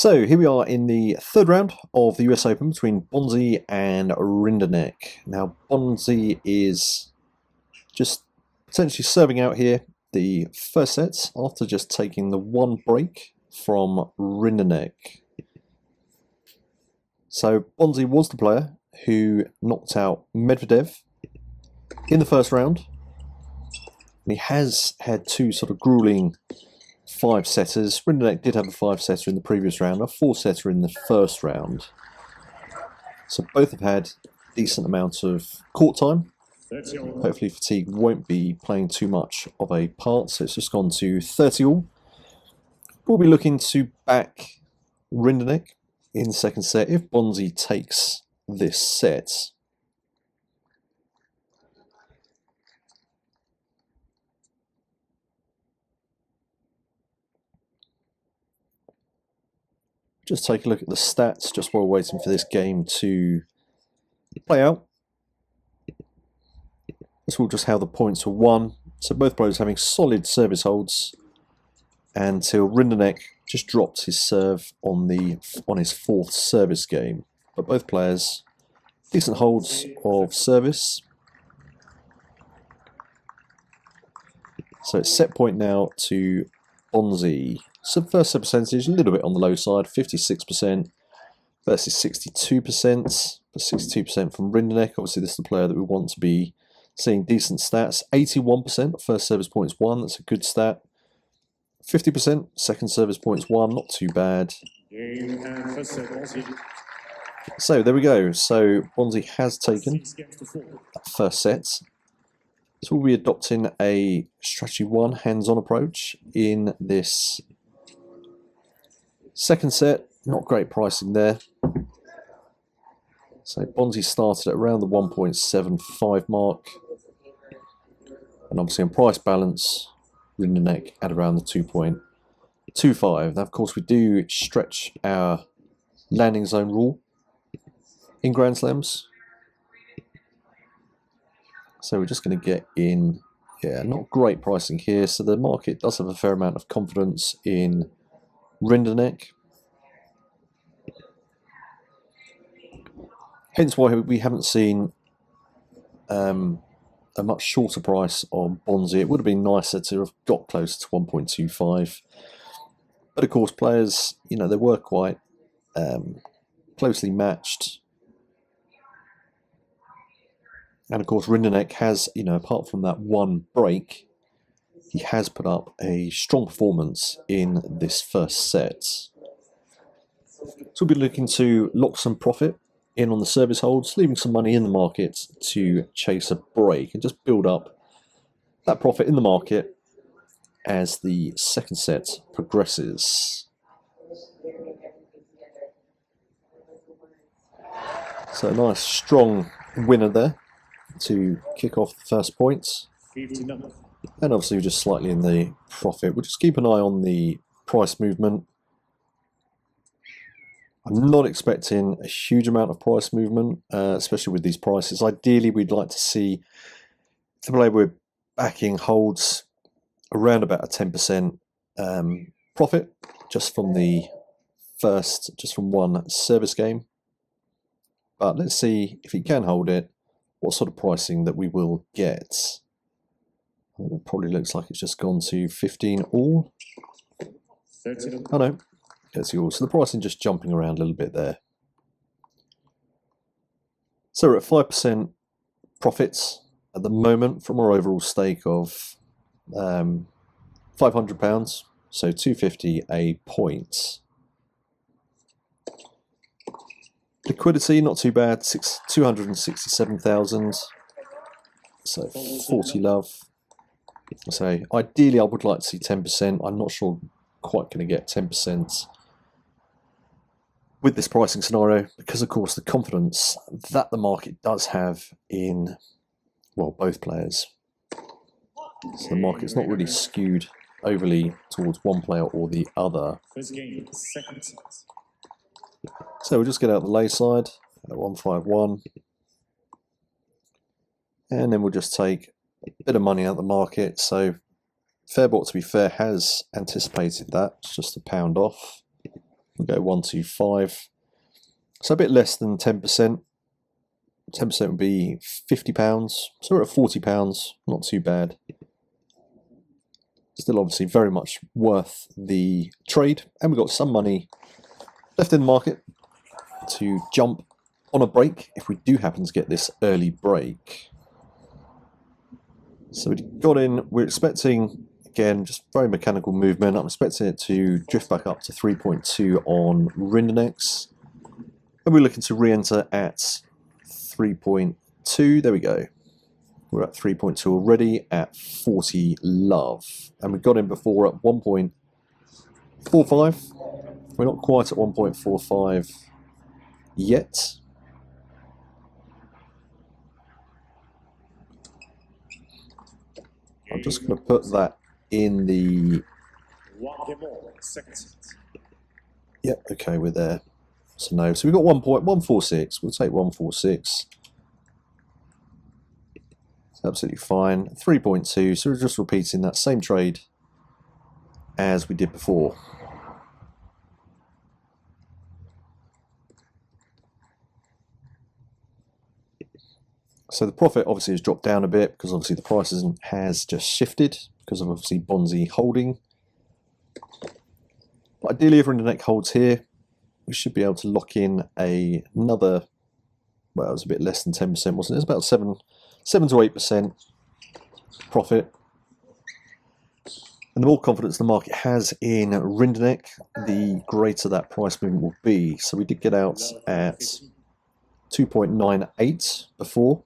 So here we are in the third round of the US Open between Bonzi and Rinderknech. Now Bonzi is just essentially serving out here the first sets after just taking the one break from Rinderknech. So Bonzi was the player who knocked out Medvedev in the first round. And he has had two sort of grueling five-setters. Rinderknech did have a five-setter in the previous round, a four-setter in the first round. So both have had decent amounts of court time. Hopefully fatigue won't be playing too much of a part, so it's just gone to 30 all. We'll be looking to back Rinderknech in the second set if Bonzi takes this set. Just take a look at the stats just while we're waiting for this game to play out. This will just how the points were won. So both players having solid service holds until Rinderknech just dropped his serve on his fourth service game. But both players decent holds of service. So it's set point now to Bonzi. So first set percentage a little bit on the low side, 56% versus 62%. But 62% from Rinderknech. Obviously this is the player that we want to be seeing decent stats. 81% first service points won, that's a good stat. 50% second service points won, not too bad. So there we go. So Bonzi has taken that first set. So we'll be adopting a strategy 1 hands-on approach in this second set. Not great pricing there. So Bonzi started at around the 1.75 mark. And obviously on price balance, Rinderknech at around the 2.25. Now of course we do stretch our landing zone rule in Grand Slams. So we're just going to get in, not great pricing here. So the market does have a fair amount of confidence in Rinderknech. Hence why we haven't seen a much shorter price on Bonzi. It would have been nicer to have got close to 1.25. But of course players, they were quite closely matched. And of course Rinderknech has, apart from that one break, he has put up a strong performance in this first set. So we'll be looking to lock some profit in on the service holds, leaving some money in the market to chase a break and just build up that profit in the market as the second set progresses. So a nice strong winner there to kick off the first points. And obviously we're just slightly in the profit. We'll just keep an eye on the price movement. I'm not expecting a huge amount of price movement, especially with these prices. Ideally, we'd like to see the player we're backing holds around about a 10% profit just from one service game. But let's see if he can hold it, what sort of pricing that we will get. It probably looks like it's just gone to 15 all. Oh no. So the pricing just jumping around a little bit there. So we're at 5% profits at the moment from our overall stake of £500, so 250 a point. Liquidity not too bad, 267,000. So 40 love. So ideally I would like to see 10%. I'm not sure quite going to get 10% with this pricing scenario, because of course the confidence that the market does have in, well, both players. So the market's not really skewed overly towards one player or the other. So we'll just get out the lay side at 151. And then we'll just take a bit of money out of the market. So Fairbot, to be fair, has anticipated that. It's just a pound off. We'll go 125. So a bit less than 10%. 10% would be £50. So we're at £40. Not too bad. Still obviously very much worth the trade. And we've got some money left in the market to jump on a break if we do happen to get this early break. So we got in, we're expecting, again, just very mechanical movement. I'm expecting it to drift back up to 3.2 on Rindenex. And we're looking to re-enter at 3.2. There we go. We're at 3.2 already at 40 love. And we got in before at 1.45. We're not quite at 1.45 yet. I'm just going to put that in the... Yep, okay, we're there. So no, so we've got 1.146. We'll take 146. It's absolutely fine. 3.2, so we're just repeating that same trade as we did before. So the profit obviously has dropped down a bit because obviously the price has just shifted because of obviously Bonzi holding. But ideally, if Rindeneck holds here, we should be able to lock in another, well, it was a bit less than 10%, wasn't it? It's about 7 to 8% profit. And the more confidence the market has in Rindeneck, the greater that price movement will be. So we did get out at 2.98 before.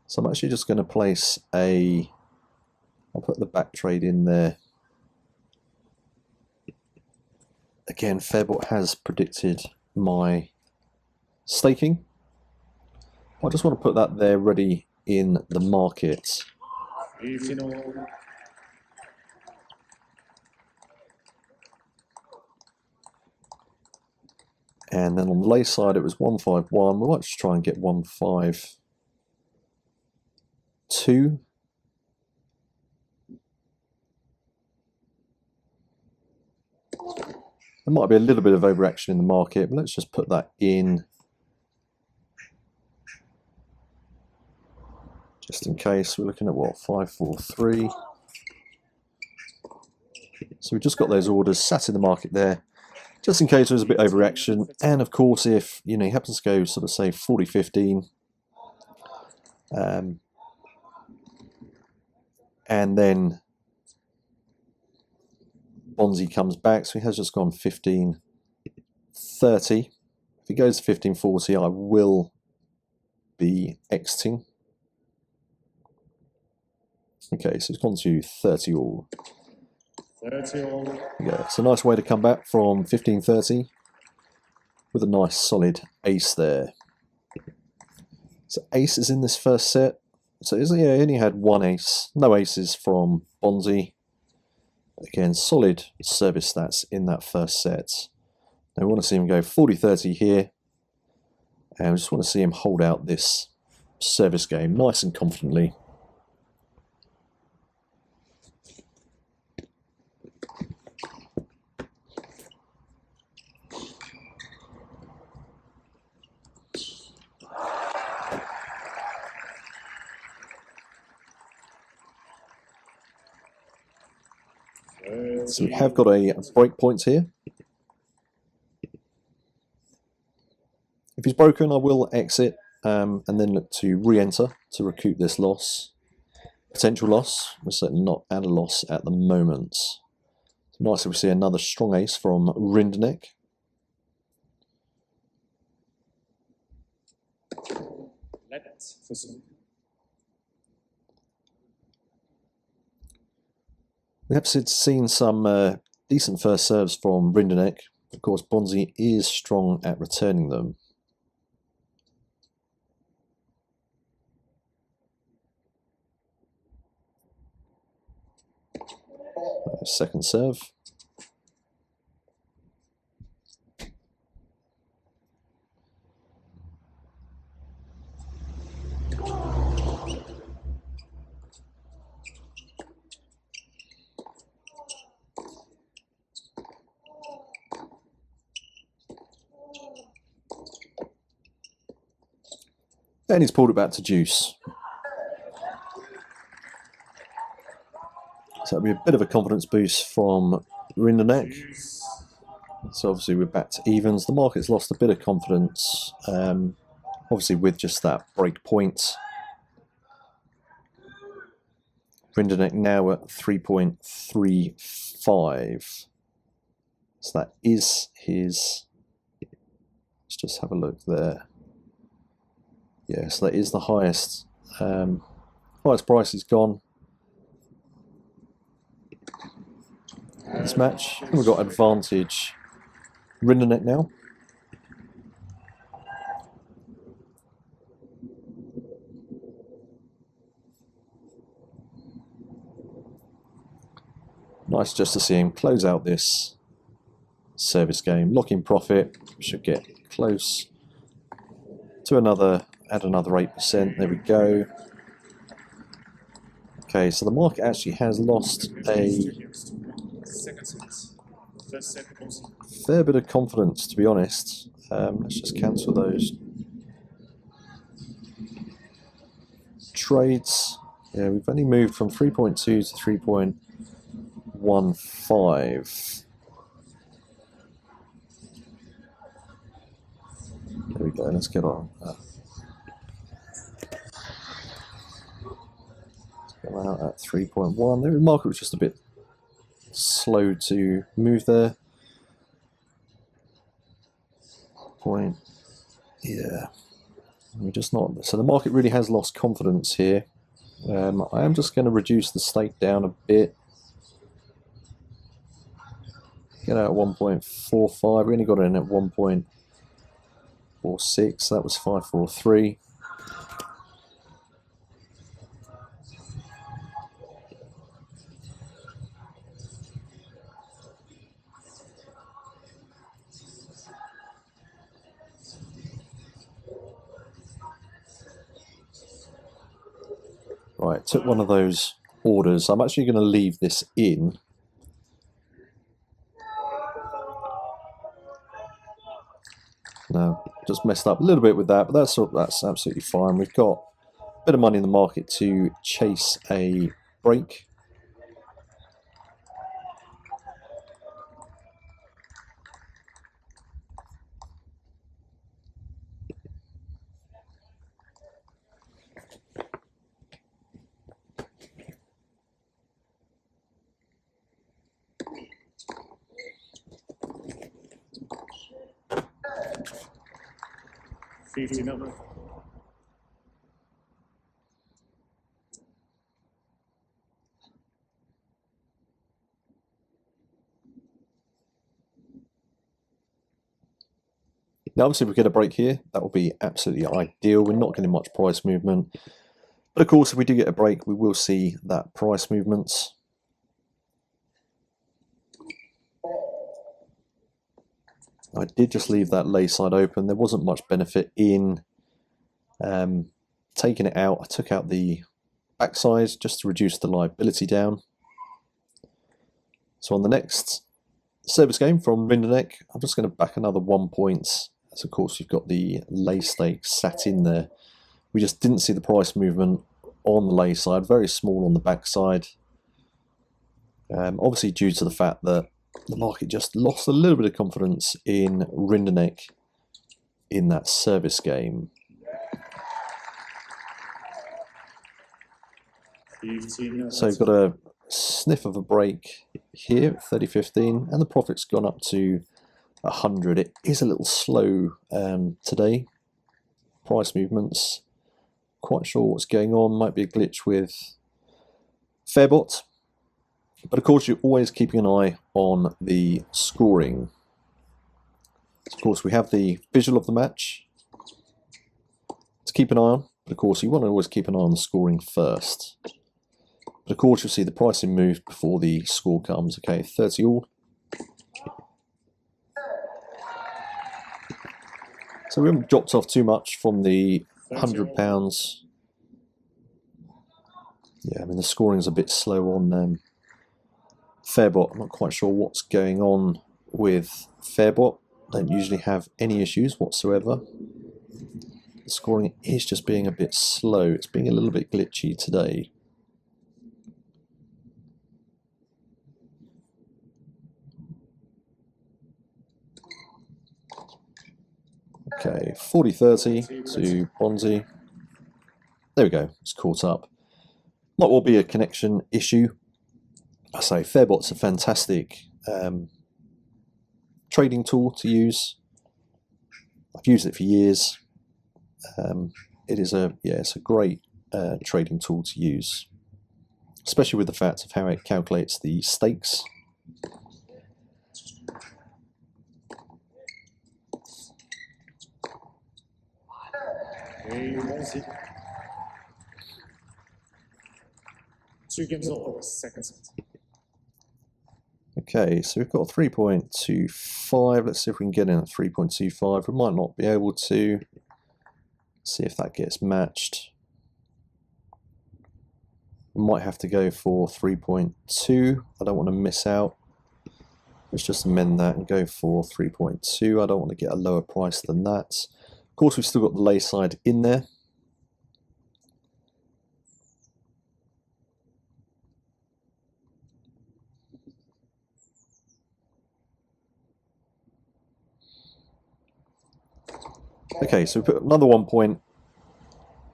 So I'm actually just going to place I'll put the back trade in there. Again, Fairbot has predicted my staking. I just want to put that there ready in the market. And then on the lay side, it was 151. We might just try and get 152. There might be a little bit of overaction in the market, but let's just put that in just in case. We're looking at what, 543. So we've just got those orders sat in the market there, just in case there's a bit of overaction. And of course, if he happens to go sort of say 40.15, and then Bonzi comes back, so he has just gone 15.30. If he goes to 15.40, I will be exiting. Okay, so it's gone to 30 all. 30 all. Yeah, it's a nice way to come back from 15.30 with a nice solid ace there. So ace is in this first set. So he only had one ace, no aces from Bonzi. Again, solid service stats in that first set. Now we want to see him go 40-30 here. And we just want to see him hold out this service game nice and confidently. So we have got a break point here. If he's broken, I will exit and then look to re-enter to recoup this loss. Potential loss. We're certainly not at a loss at the moment. It's nice if we see another strong ace from Rindeneck. We have seen some decent first serves from Rindeneck. Of course, Bonzi is strong at returning them. Second serve. And he's pulled it back to juice. So that'll be a bit of a confidence boost from Rinderneck. So obviously we're back to evens. The market's lost a bit of confidence, obviously with just that break point. Rinderneck now at 3.35. So that is his... Let's just have a look there. Yeah, so that is the highest price he's gone this match. And we've got advantage Rinderneck now. Nice just to see him close out this service game. Lock in profit. Should get close to another, add another 8%. There we go. Okay, so the market actually has lost a fair bit of confidence, to be honest. Let's just cancel those trades. Yeah, we've only moved from 3.2 to 3.15. There we go, let's get on. Let's go out at 3.1. The market was just a bit slow to move there. Point. Yeah. We're just not. So the market really has lost confidence here. I am just going to reduce the stake down a bit. Get out at 1.45. We only got in at 1.46. That was 543. Right, took one of those orders. I'm actually going to leave this in. No, just messed up a little bit with that, but that's absolutely fine. We've got a bit of money in the market to chase a break. Number. Now obviously if we get a break here, that will be absolutely ideal. We're not getting much price movement. But of course if we do get a break, we will see that price movements. I did just leave that lay side open. There wasn't much benefit in taking it out. I took out the backside just to reduce the liability down. So on the next service game from Rinderneck, I'm just going to back another 1 point. As of course you've got the lay stake sat in there. We just didn't see the price movement on the lay side, very small on the backside. Obviously due to the fact that the market just lost a little bit of confidence in Rinderneck in that service game. So we've got a sniff of a break here, 30.15, and the profit's gone up to 100. It is a little slow today. Price movements, quite sure what's going on. Might be a glitch with Fairbot. But of course, you're always keeping an eye on the scoring. Of course, we have the visual of the match to keep an eye on. But of course, you want to always keep an eye on the scoring first. But of course, you'll see the pricing move before the score comes. Okay, 30 all. So we haven't dropped off too much from the £100. Yeah, I mean, the scoring's a bit slow on Fairbot. I'm not quite sure what's going on with Fairbot. Don't usually have any issues whatsoever. the scoring is just being a bit slow. It's being a little bit glitchy today. Okay, 40-30 to Bonzi. There we go, it's caught up. Might well be a connection issue. I say Fairbot's a fantastic trading tool to use. I've used it for years. It's a great trading tool to use, especially with the fact of how it calculates the stakes. Two games over, second set. Okay, so we've got 3.25. Let's see if we can get in at 3.25. We might not be able to. See if that gets matched. We might have to go for 3.2. I don't want to miss out. Let's just amend that and go for 3.2. I don't want to get a lower price than that. Of course, we've still got the lay side in there. Okay, so we put another 1 point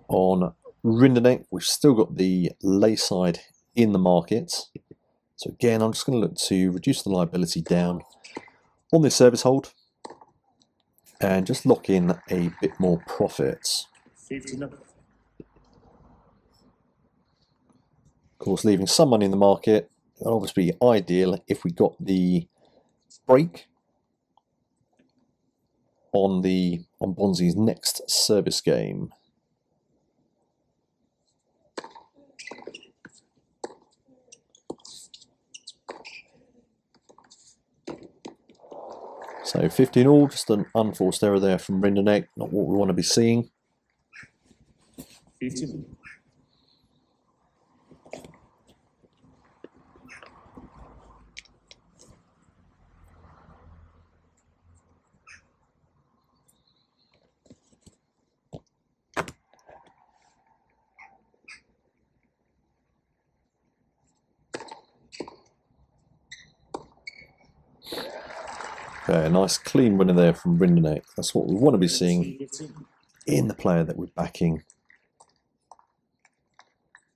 on Rinderneck. We've still got the lay side in the market. So again, I'm just going to look to reduce the liability down on this service hold and just lock in a bit more profit. 15. Of course, leaving some money in the market would obviously be ideal if we got the break on Bonzi's next service game. So 15 all, just an unforced error there from Rinderneck, not what we want to be seeing. 15. Okay, a nice clean winner there from Rinderneck. That's what we want to be seeing in the player that we're backing.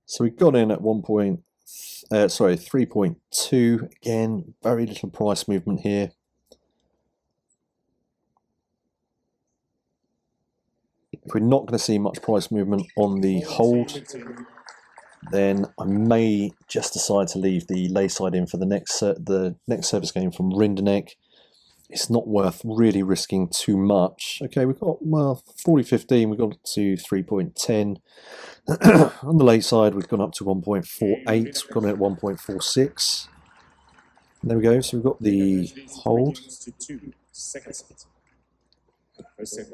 So we got in at 3.2. Again, very little price movement here. If we're not going to see much price movement on the hold, then I may just decide to leave the lay side in for the next service game from Rinderneck. It's not worth really risking too much. Okay, we've got, well, 40-15, we've got to 3.10. On the lay side, we've gone up to 1.48. We've gone in at 1.46. There we go. So we've got the hold. Second set. First set.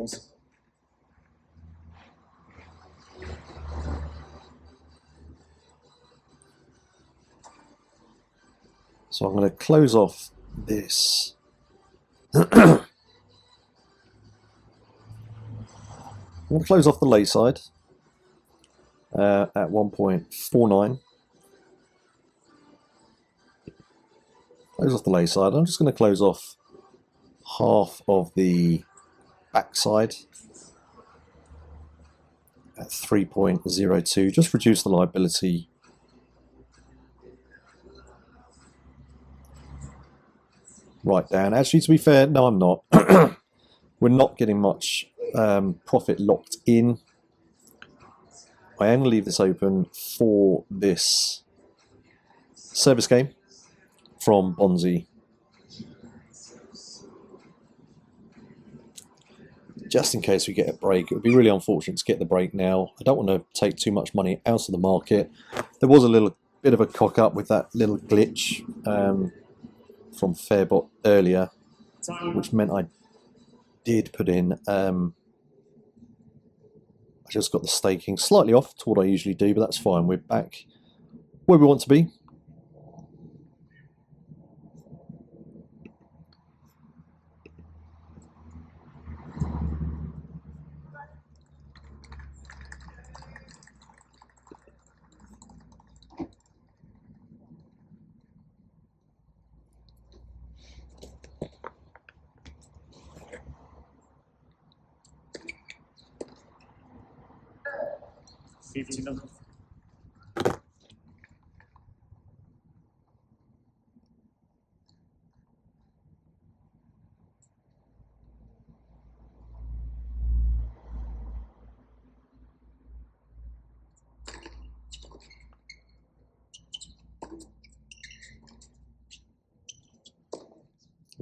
So I'm going to close off this. I'm going to close off the lay side at 1.49. Close off the lay side. I'm just going to close off half of the back side at 3.02. Just reduce the liability. Right down. Actually, to be fair, no, I'm not. We're not getting much profit locked in. I am going to leave this open for this service game from Bonzi. Just in case we get a break. It would be really unfortunate to get the break now. I don't want to take too much money out of the market. There was a little bit of a cock up with that little glitch from Fairbot earlier, which meant I did put in I just got the staking slightly off to what I usually do, but that's fine. We're back where we want to be. 59.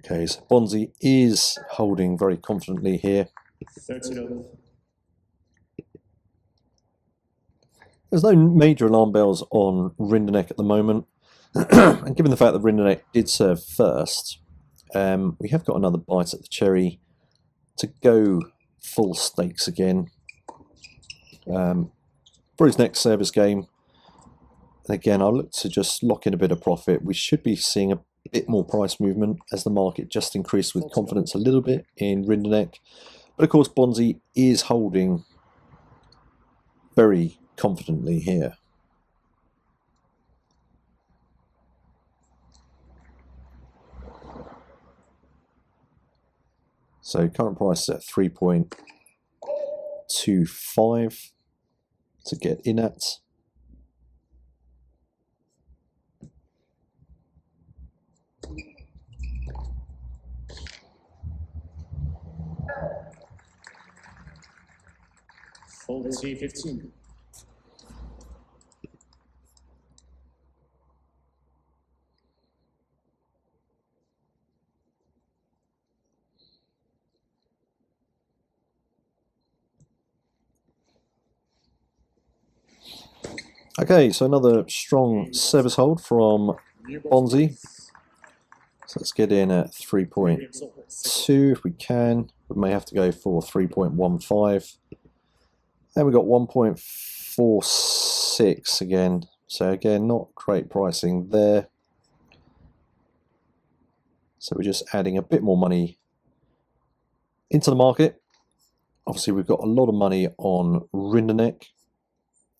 Okay, so Bonzi is holding very confidently here. 30. There's no major alarm bells on Rinderneck at the moment. And given the fact that Rinderneck did serve first, we have got another bite at the cherry to go full stakes again for his next service game. And again, I'll look to just lock in a bit of profit. We should be seeing a bit more price movement as the market just increased with confidence a little bit in Rinderneck. But of course, Bonzi is holding very confidently here. So current price is at 3.25 to get in at. $40.15. Okay, so another strong service hold from Bonzi. So let's get in at 3.2 if we can. We may have to go for 3.15. Then we've got 1.46 again. So again, not great pricing there. So we're just adding a bit more money into the market. Obviously, we've got a lot of money on Rinderneck.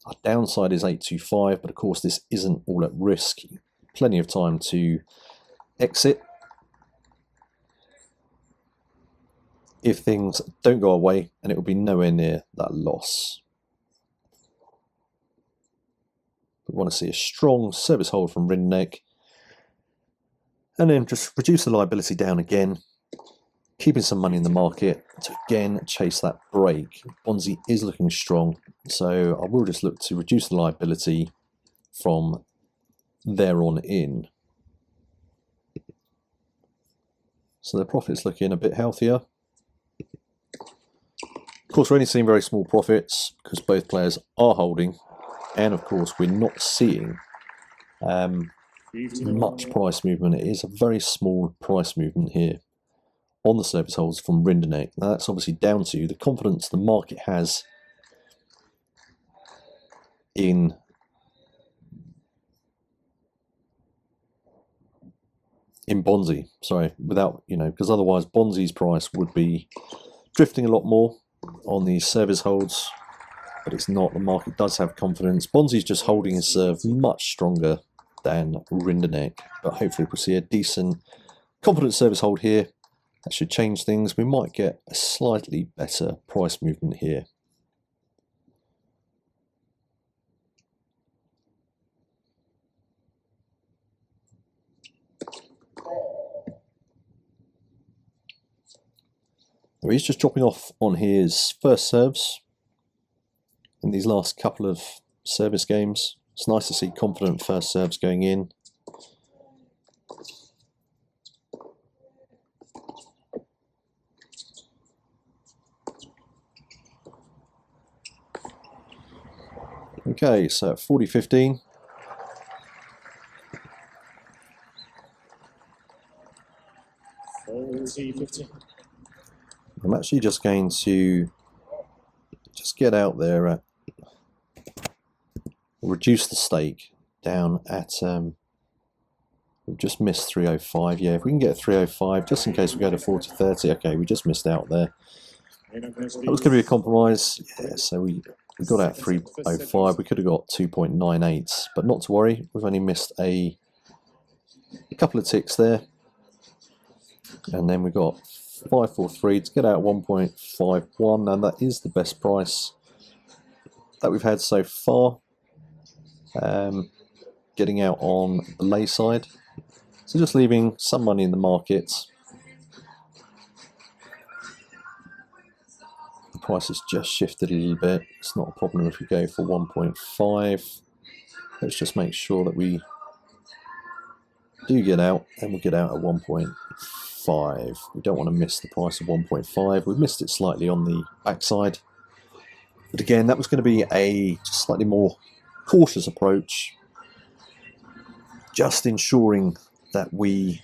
Our downside is 825, but of course this isn't all at risk. Plenty of time to exit if things don't go away, and it will be nowhere near that loss. We want to see a strong service hold from Rinderneck, and then just reduce the liability down again, keeping some money in the market to again chase that break. Bonzi is looking strong, so I will just look to reduce the liability from there on in. So the profit's looking a bit healthier. Of course, we're only seeing very small profits because both players are holding, and of course we're not seeing much price movement. It is a very small price movement here on the service holds from Rinderneck. Now that's obviously down to the confidence the market has in Bonzi. Sorry, without, because otherwise Bonzi's price would be drifting a lot more on these service holds, but it's not. The market does have confidence. Bonzi's just holding his serve much stronger than Rinderneck, but hopefully we'll see a decent confident service hold here. That should change things. We might get a slightly better price movement here. He's just dropping off on his first serves in these last couple of service games. It's nice to see confident first serves going in. Okay, so at 40.15. I'm actually just going to get out there, reduce the stake down at, we've just missed 305. Yeah, if we can get 305, just in case we go to 40.30. Okay, we just missed out there. That was going to be a compromise. Yeah, so we got out 305. We could have got 2.98, but not to worry. We've only missed a couple of ticks there. And then we got 543 to get out 1.51, and that is the best price that we've had so far. Getting out on the lay side. So just leaving some money in the market. The price has just shifted a little bit. It's not a problem if we go for 1.5. Let's just make sure that we do get out, and we'll get out at 1.5. We don't want to miss the price of 1.5. We've missed it slightly on the backside. But again, that was going to be a slightly more cautious approach. Just ensuring that we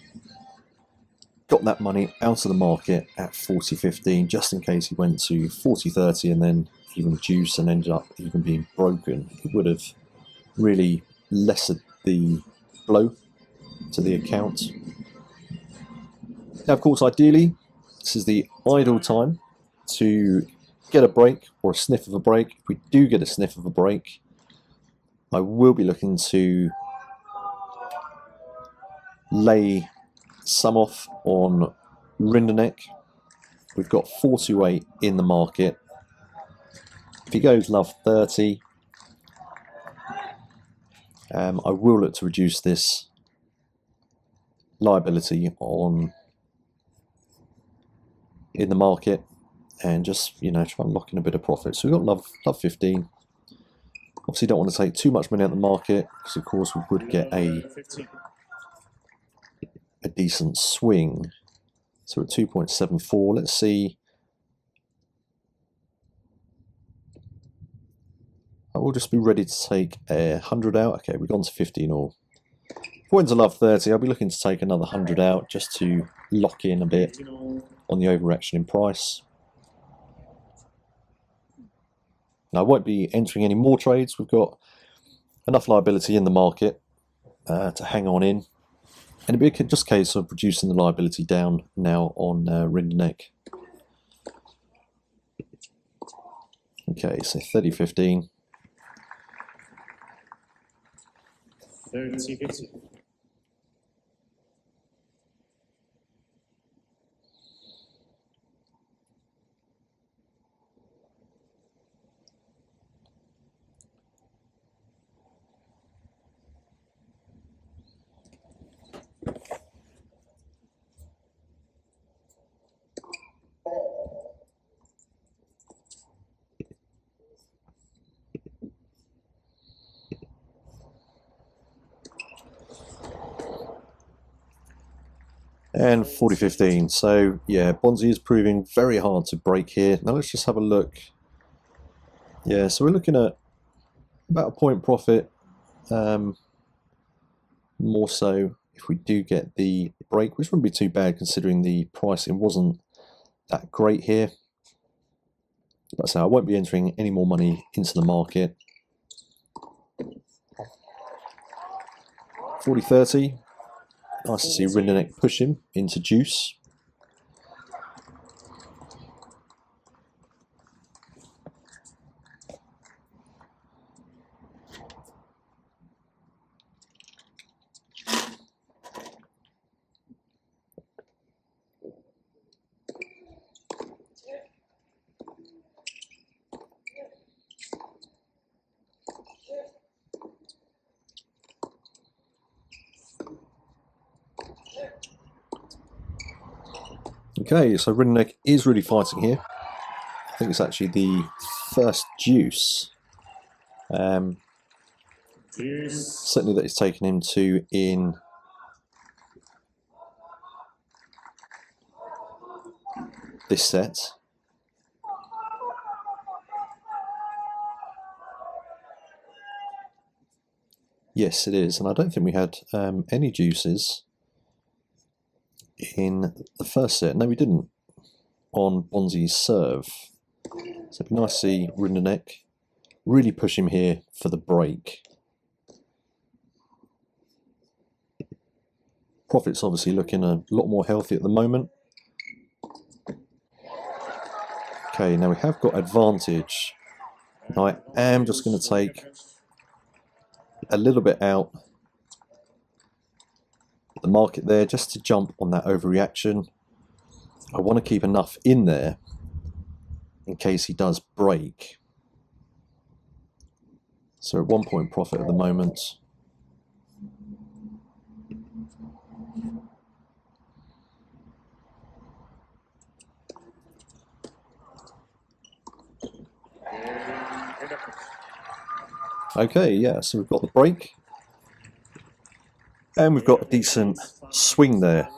got that money out of the market at 40.15, just in case he went to 40.30 and then even reduced and ended up even being broken. It would have really lessened the blow to the account. Now, of course, ideally, this is the ideal time to get a break or a sniff of a break. If we do get a sniff of a break, I will be looking to lay some off on Rinderneck. We've got 428 in the market. If he goes love 30, I will look to reduce this liability on in the market and just, you know, try and lock in a bit of profit. So we've got love 15. Obviously don't want to take too much money out of the market because of course we would get a decent swing. So at 2.74, let's see. I will just be ready to take 100 out. Okay, we've gone to 15 all. If we went to love 30, I'll be looking to take another 100 out just to lock in a bit on the overaction in price. Now, I won't be entering any more trades. We've got enough liability in the market to hang on in. And it'd be just a case of reducing the liability down now on Rinderneck. Okay, so 30.15. 30.50. And 40.15. So yeah, Bonzi is proving very hard to break here. Now let's just have a look. Yeah, so we're looking at about a point profit. More so if we do get the break, which wouldn't be too bad considering the pricing wasn't that great here. But so I won't be entering any more money into the market. 40.30. Nice to see Rinderneck push him into juice. Okay, so Rinderneck is really fighting here. I think it's actually the first juice. Certainly that it's taken him to in this set. Yes, it is, and I don't think we had any juices in the first set. No, we didn't on Bonzi's serve. So it'd be nice to see Rinderneck really push him here for the break. Profit's obviously looking a lot more healthy at the moment. Okay, now we have got advantage. Now I am just going to take a little bit out the market there just to jump on that overreaction. I want to keep enough in there in case he does break. So at 1 point profit at the moment. Okay, yeah, so we've got the break. And we've got a decent swing there.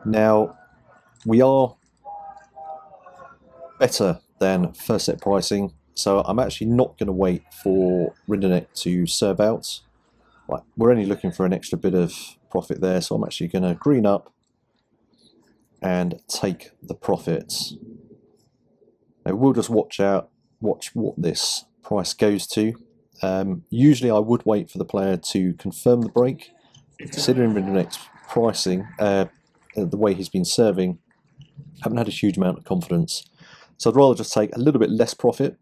Now, we are better than first set pricing, so I'm actually not going to wait for Rinderneck to serve out. Right, we're only looking for an extra bit of profit there, so I'm actually going to green up and take the profits. Now we'll just watch what this price goes to. Usually I would wait for the player to confirm the break. Considering Rinderneck's pricing, the way he's been serving, I haven't had a huge amount of confidence. So I'd rather just take a little bit less profit.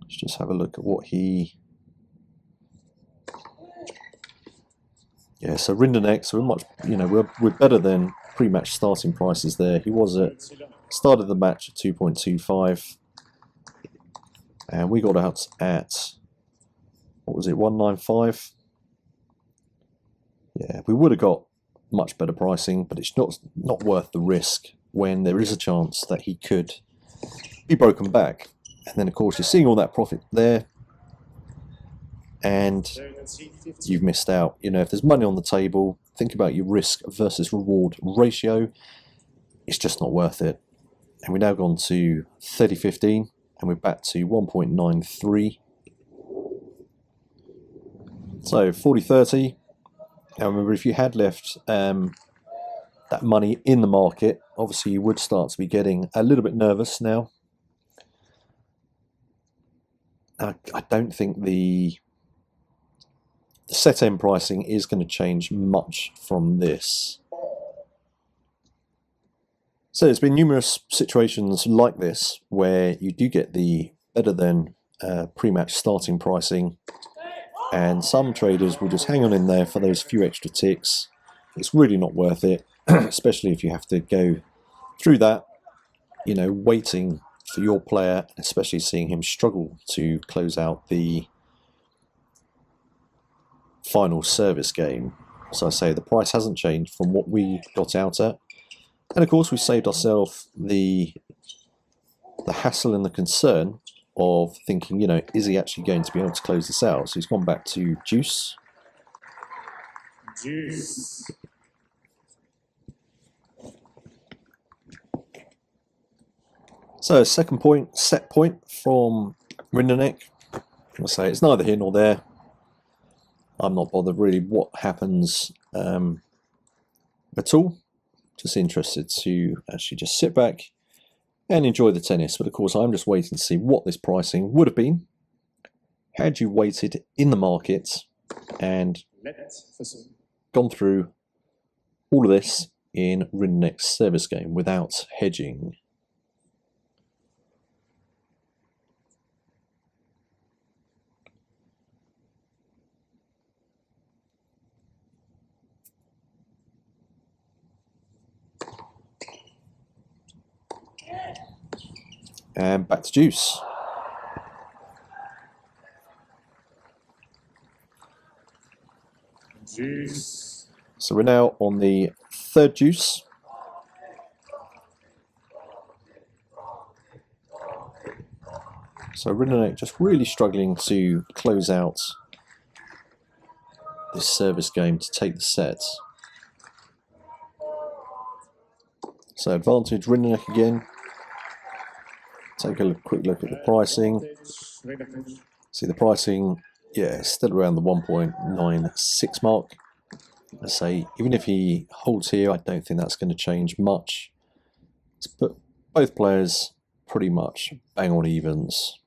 Let's just have a look at what he... Yeah, so Rinderneck, so we're much, we're better than pre-match starting prices there. He was started the match at 2.25, and we got out at, what was it, 195? Yeah, we would have got much better pricing, but it's not worth the risk when there is a chance that he could be broken back. And then of course you're seeing all that profit there, and you've missed out. If there's money on the table, think about your risk versus reward ratio. It's just not worth it. And we've now gone to 30.15, and we're back to 1.93. So 40.30. Now remember, if you had left that money in the market, obviously you would start to be getting a little bit nervous now. I don't think the set end pricing is going to change much from this. So there's been numerous situations like this where you do get the better than pre-match starting pricing, and some traders will just hang on in there for those few extra ticks. It's really not worth it, especially if you have to go through that, waiting for your player, especially seeing him struggle to close out the final service game. So I say the price hasn't changed from what we got out at, and of course we saved ourselves the hassle and the concern of thinking, is he actually going to be able to close this out? So he's gone back to juice. So second point, set point from Rinderneck. I say it's neither here nor there. I'm not bothered really what happens at all. Just interested to actually just sit back and enjoy the tennis. But of course I'm just waiting to see what this pricing would have been had you waited in the market and gone through all of this in Rinderneck's service game without hedging. And back to juice. So we're now on the third juice. So Rinderneck just really struggling to close out this service game to take the set. So advantage Rinderneck again. Take a quick look at the pricing. See the pricing, yeah, still around the 1.96 mark. I say, even if he holds here, I don't think that's going to change much. Let's put both players pretty much bang on evens.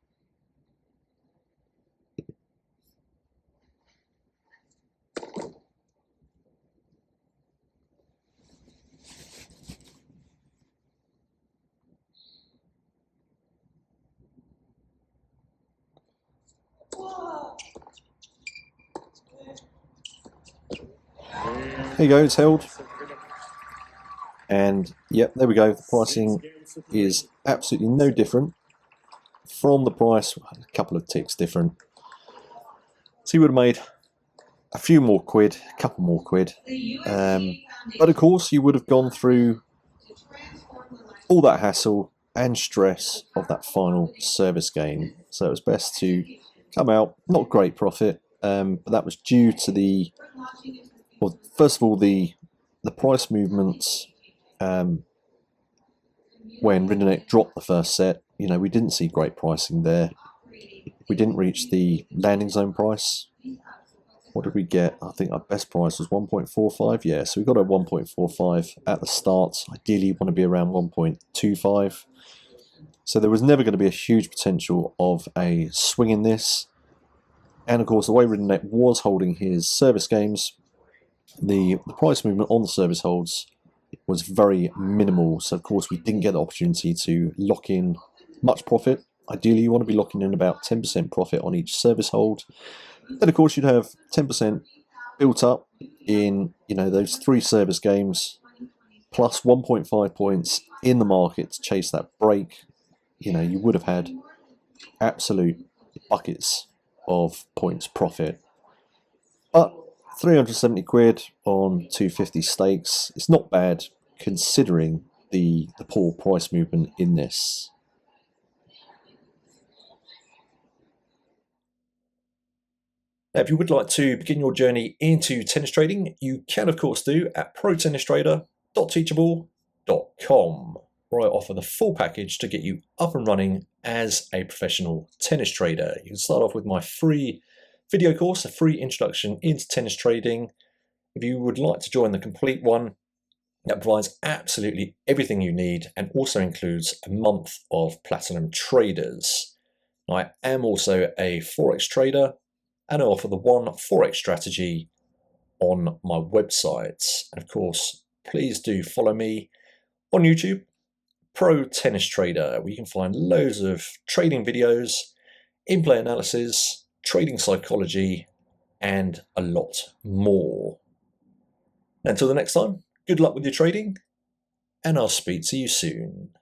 There you go, it's held. And yep, there we go. The pricing is absolutely no different from the price, a couple of ticks different. So you would have made a few more quid, a couple more quid. But of course, you would have gone through all that hassle and stress of that final service game. So it was best to come out, not great profit, but that was due to the, well, first of all, the price movements when Rinderneck dropped the first set. You know, we didn't see great pricing there. We didn't reach the landing zone price. What did we get? I think our best price was 1.45. Yeah, so we got a 1.45 at the start. Ideally, you want to be around 1.25. So there was never going to be a huge potential of a swing in this. And of course, the way Rinderneck was holding his service games, the price movement on the service holds was very minimal. So of course, we didn't get the opportunity to lock in much profit. Ideally, you want to be locking in about 10% profit on each service hold. Then, of course, you'd have 10% built up in, you know, those 3 service games, plus 1.5 points in the market to chase that break. You know, you would have had absolute buckets of points profit. But 370 quid on 250 stakes, it's not bad considering the poor price movement in this. Now, if you would like to begin your journey into tennis trading, you can of course do at protennistrader.teachable.com, where I offer the full package to get you up and running as a professional tennis trader. You can start off with my free video course, a free introduction into tennis trading. If you would like to join the complete one, that provides absolutely everything you need and also includes a month of platinum traders. Now, I am also a Forex trader, and I offer the one Forex strategy on my website. And of course, please do follow me on YouTube, Pro Tennis Trader, where you can find loads of trading videos, in-play analysis, trading psychology, and a lot more. Until the next time, good luck with your trading, and I'll speak to you soon.